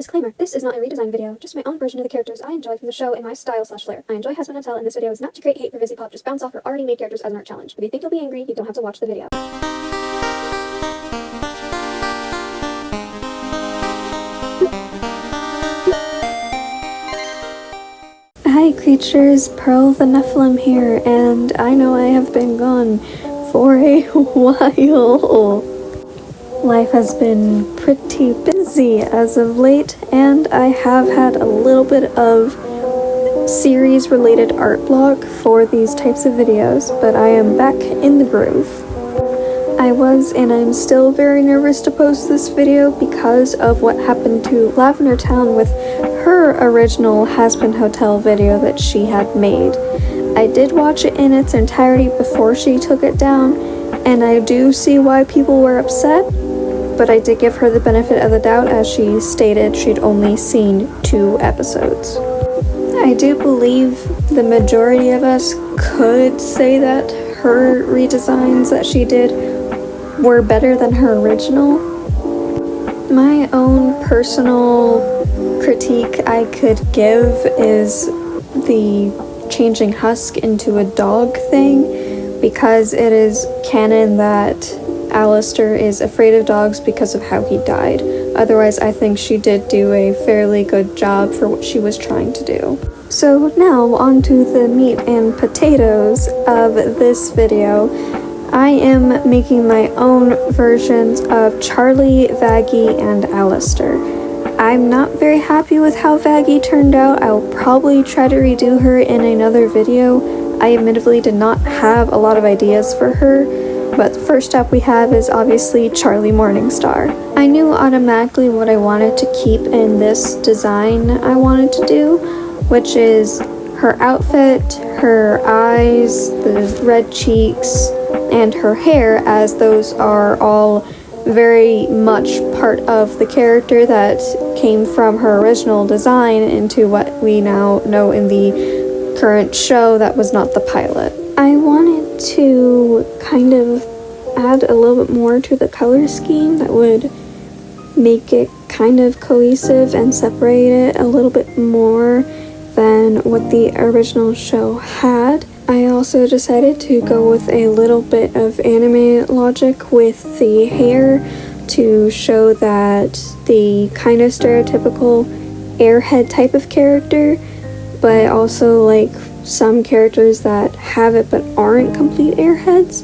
Disclaimer, this is not a redesign video, just my own version of the characters I enjoy from the show in my style/flair. I enjoy Hazbin Hotel, and this video is not to create hate for Vivziepop, just bounce off her already made characters as an art challenge. If you think you'll be angry, you don't have to watch the video. Hi creatures, Pearl the Nephilim here, and I know I have been gone for a while. Life has been pretty busy as of late, and I have had a little bit of series-related art block for these types of videos, but I am back in the groove. I was, and I'm still very nervous to post this video because of what happened to Lavender Town with her original Hazbin Hotel video that she had made. I did watch it in its entirety before she took it down, and I do see why people were upset, but I did give her the benefit of the doubt as she stated she'd only seen 2 episodes. I do believe the majority of us could say that her redesigns that she did were better than her original. My own personal critique I could give is the changing Husk into a dog thing, because it is canon that Alastor is afraid of dogs because of how he died. Otherwise, I think she did do a fairly good job for what she was trying to do. So now on to the meat and potatoes of this video. I am making my own versions of Charlie, Vaggie, and Alastor. I'm not very happy with how Vaggie turned out. I'll probably try to redo her in another video. I admittedly did not have a lot of ideas for her, but the first up we have is obviously Charlie Morningstar. I knew automatically what I wanted to keep in this design I wanted to do, which is her outfit, her eyes, the red cheeks, and her hair, as those are all very much part of the character that came from her original design into what we now know in the current show that was not the pilot. I wanted to kind of add a little bit more to the color scheme that would make it kind of cohesive and separate it a little bit more than what the original show had. I also decided to go with a little bit of anime logic with the hair to show that the kind of stereotypical airhead type of character, but also like some characters that have it but aren't complete airheads.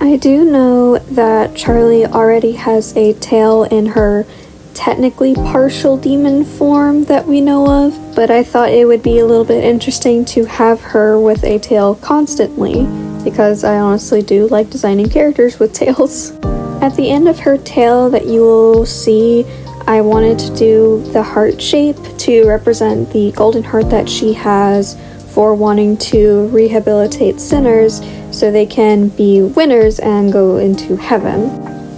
I do know that Charlie already has a tail in her technically partial demon form that we know of, but I thought it would be a little bit interesting to have her with a tail constantly, because I honestly do like designing characters with tails. At the end of her tail that you will see, I wanted to do the heart shape to represent the golden heart that she has for wanting to rehabilitate sinners so they can be winners and go into heaven.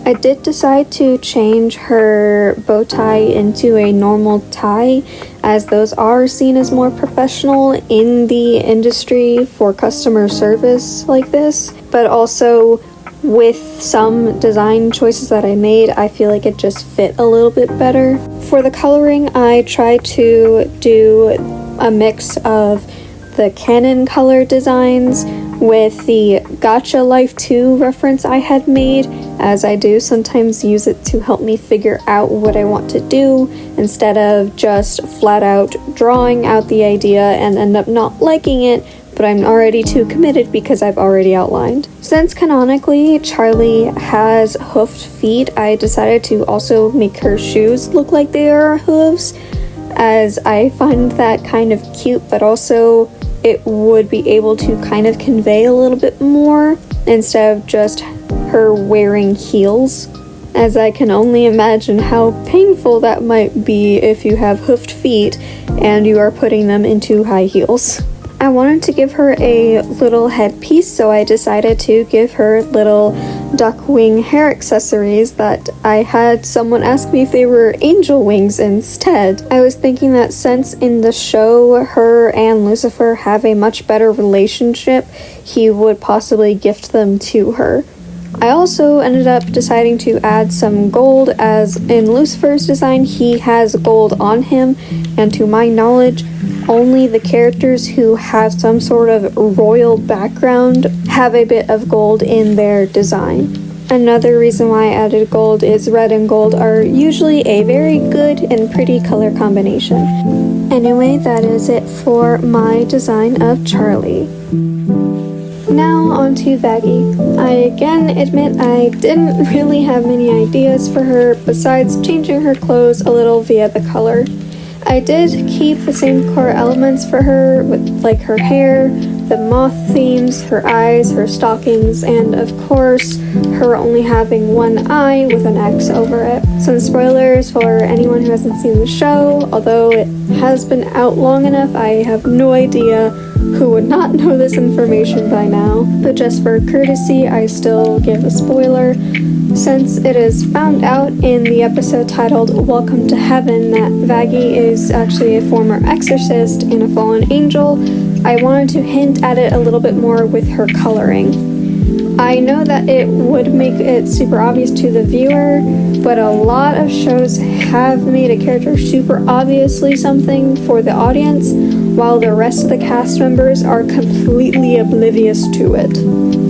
I did decide to change her bow tie into a normal tie, as those are seen as more professional in the industry for customer service like this, but also with some design choices that I made, I feel like it just fit a little bit better. For the coloring, I tried to do a mix of the canon color designs with the Gacha Life 2 reference I had made, as I do sometimes use it to help me figure out what I want to do instead of just flat out drawing out the idea and end up not liking it, but I'm already too committed because I've already outlined. Since canonically Charlie has hoofed feet, I decided to also make her shoes look like they are hooves, as I find that kind of cute, but also it would be able to kind of convey a little bit more instead of just her wearing heels, as I can only imagine how painful that might be if you have hoofed feet and you are putting them into high heels. I wanted to give her a little headpiece, so I decided to give her little duck wing hair accessories that I had someone ask me if they were angel wings instead. I was thinking that since in the show her and Lucifer have a much better relationship, he would possibly gift them to her. I also ended up deciding to add some gold, as in Lucifer's design he has gold on him, and to my knowledge only the characters who have some sort of royal background have a bit of gold in their design. Another reason why I added gold is red and gold are usually a very good and pretty color combination. Anyway, that is it for my design of Charlie. Now on to Vaggie. I again admit I didn't really have many ideas for her besides changing her clothes a little via the color. I did keep the same core elements for her, with like her hair, the moth themes, her eyes, her stockings, and of course her only having one eye with an X over it. Some spoilers for anyone who hasn't seen the show, although it has been out long enough, I have no idea who would not know this information by now, but just for courtesy I still give a spoiler. Since it is found out in the episode titled Welcome to Heaven that Vaggie is actually a former exorcist and a fallen angel, I wanted to hint at it a little bit more with her coloring. I know that it would make it super obvious to the viewer, but a lot of shows have made a character super obviously something for the audience, while the rest of the cast members are completely oblivious to it.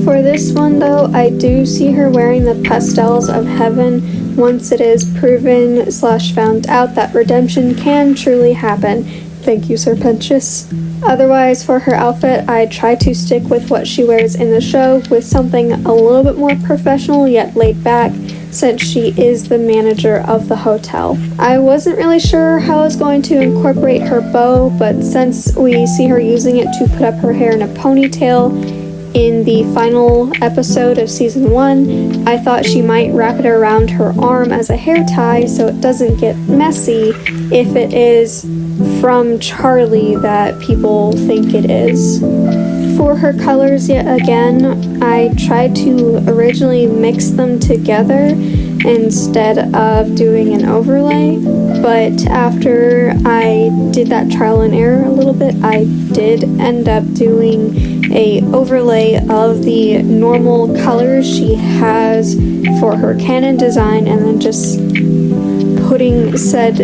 For this one though, I do see her wearing the pastels of heaven once it is proven / found out that redemption can truly happen. Thank you, Serpentious. Otherwise, for her outfit, I try to stick with what she wears in the show, with something a little bit more professional yet laid back, since she is the manager of the hotel. I wasn't really sure how I was going to incorporate her bow, but since we see her using it to put up her hair in a ponytail in the final episode of season 1, I thought she might wrap it around her arm as a hair tie so it doesn't get messy if it is from Charlie that people think it is. For her colors, yet again, I tried to originally mix them together instead of doing an overlay, but after I did that trial and error a little bit, I did end up doing a overlay of the normal colors she has for her canon design, and then just putting said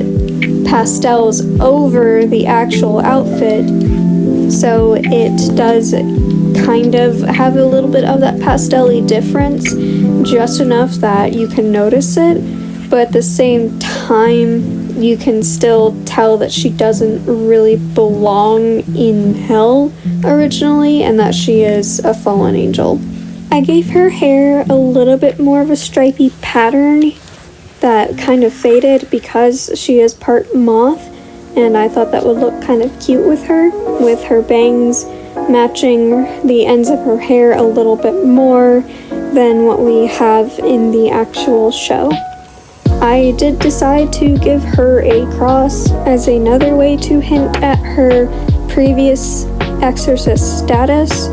pastels over the actual outfit, so it does kind of have a little bit of that pastel-y difference, just enough that you can notice it, but at the same time you can still tell that she doesn't really belong in hell originally, and that she is a fallen angel. I gave her hair a little bit more of a stripy pattern that kind of faded because she is part moth, and I thought that would look kind of cute with her bangs matching the ends of her hair a little bit more than what we have in the actual show. I did decide to give her a cross as another way to hint at her previous exorcist status,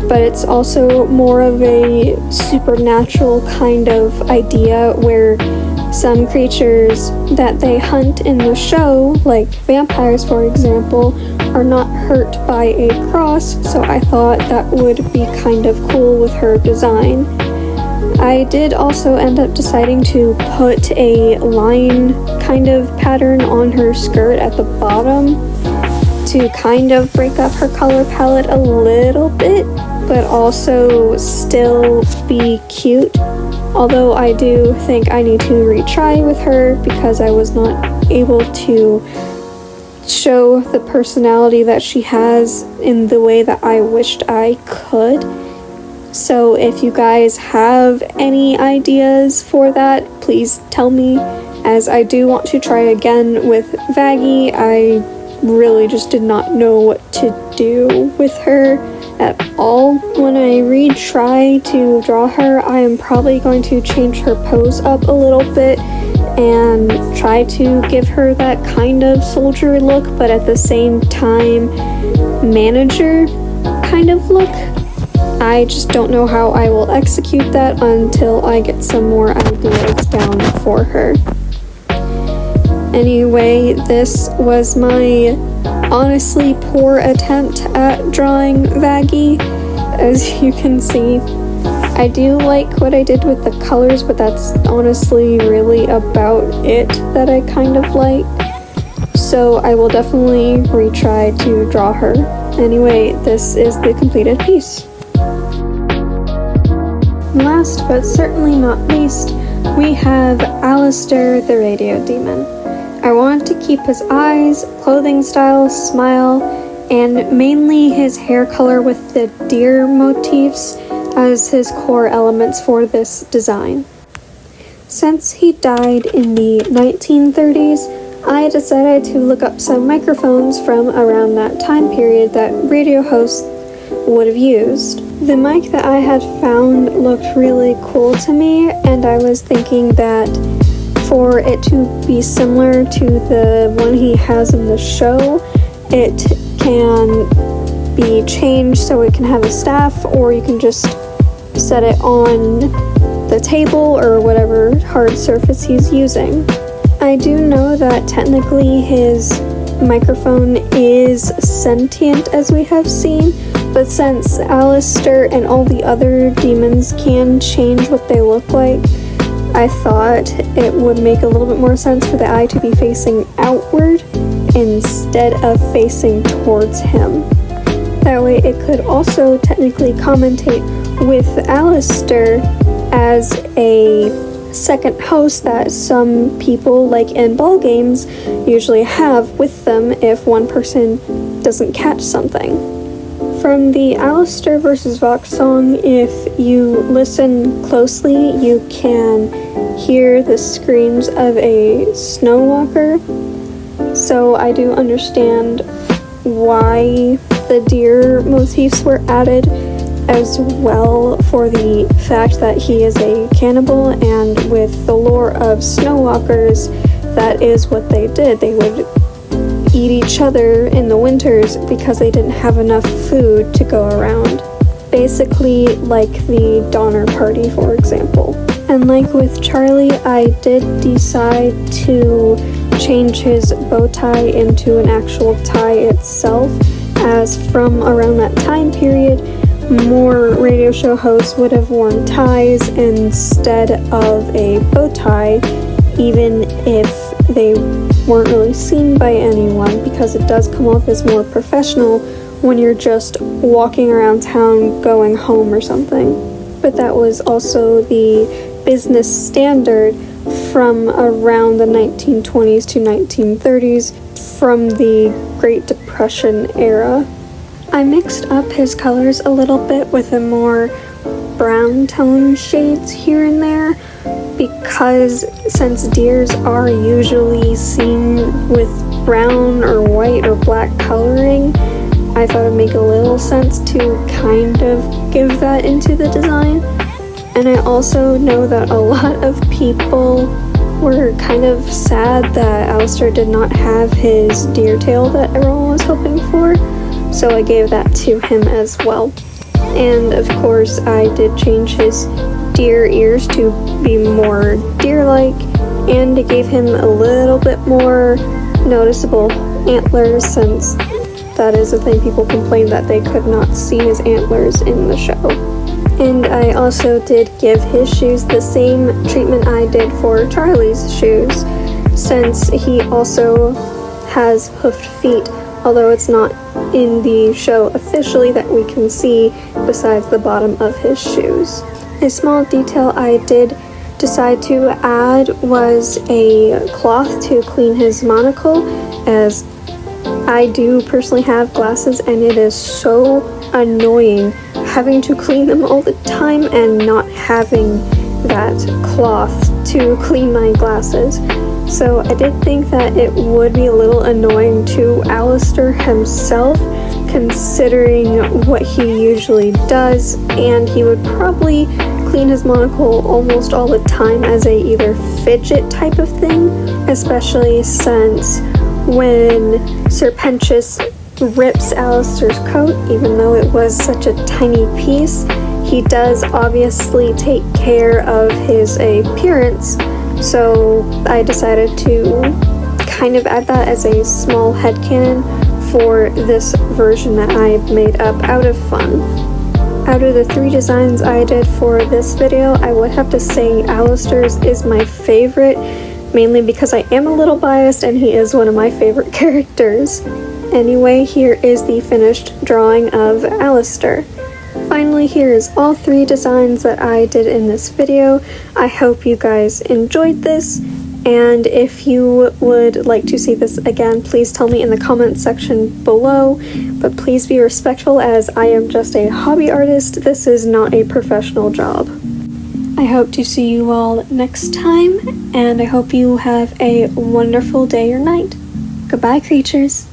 but it's also more of a supernatural kind of idea where some creatures that they hunt in the show, like vampires for example, are not hurt by a cross, so I thought that would be kind of cool with her design. I did also end up deciding to put a line kind of pattern on her skirt at the bottom to kind of break up her color palette a little bit, but also still be cute. Although I do think I need to retry with her because I was not able to show the personality that she has in the way that I wished I could. So if you guys have any ideas for that, please tell me, as I do want to try again with Vaggie. I really just did not know what to do with her at all. When I retry to draw her, I am probably going to change her pose up a little bit and try to give her that kind of soldier look, but at the same time manager kind of look. I just don't know how I will execute that until I get some more ideas down for her. Anyway, this was my honestly poor attempt at drawing Vaggie. As you can see, I do like what I did with the colors, but that's honestly really about it that I kind of like. So I will definitely retry to draw her. Anyway, this is the completed piece. Last but certainly not least, we have Alastor the Radio Demon. I wanted to keep his eyes, clothing style, smile, and mainly his hair color with the deer motifs as his core elements for this design. Since he died in the 1930s, I decided to look up some microphones from around that time period that radio hosts would have used. The mic that I had found looked really cool to me, and I was thinking that for it to be similar to the one he has in the show, it can be changed so it can have a staff, or you can just set it on the table or whatever hard surface he's using. I do know that technically his microphone is sentient, as we have seen, but since Alastor and all the other demons can change what they look like, I thought it would make a little bit more sense for the eye to be facing outward instead of facing towards him. That way it could also technically commentate with Alastor as a second host that some people, like in ball games, usually have with them if one person doesn't catch something. From the Alastor vs. Vox song, if you listen closely, you can hear the screams of a snowwalker. So I do understand why the deer motifs were added, as well for the fact that he is a cannibal, and with the lore of snowwalkers, that is what they did. They would eat each other in the winters because they didn't have enough food to go around. Basically like the Donner Party, for example. And like with Charlie, I did decide to change his bow tie into an actual tie itself, as from around that time period, more radio show hosts would have worn ties instead of a bow tie, even if they weren't really seen by anyone, because it does come off as more professional when you're just walking around town going home or something. But that was also the business standard from around the 1920s to 1930s, from the Great Depression era. I mixed up his colors a little bit with a more brown tone shades here and there, because since deers are usually seen with brown or white or black coloring, I thought it would make a little sense to kind of give that into the design. And I also know that a lot of people were kind of sad that Alastor did not have his deer tail that everyone was hoping for, so I gave that to him as well. And of course I did change his deer ears to be more deer-like, and it gave him a little bit more noticeable antlers, since that is the thing people complained that they could not see his antlers in the show. And I also did give his shoes the same treatment I did for Charlie's shoes, since he also has hoofed feet, although it's not in the show officially that we can see besides the bottom of his shoes. A small detail I did decide to add was a cloth to clean his monocle, as I do personally have glasses and it is so annoying having to clean them all the time and not having that cloth to clean my glasses. So I did think that it would be a little annoying to Alastor himself, considering what he usually does, and he would probably clean his monocle almost all the time as a either fidget type of thing, especially since when Serpentius rips Alastor's coat, even though it was such a tiny piece, he does obviously take care of his appearance. So I decided to kind of add that as a small headcanon for this version that I made up out of fun. Out of the 3 designs I did for this video, I would have to say Alastor's is my favorite, mainly because I am a little biased and he is one of my favorite characters. Anyway, here is the finished drawing of Alastor. Finally, here is all 3 designs that I did in this video. I hope you guys enjoyed this, and if you would like to see this again, please tell me in the comment section below, but please be respectful as I am just a hobby artist. This is not a professional job. I hope to see you all next time, and I hope you have a wonderful day or night. Goodbye, creatures.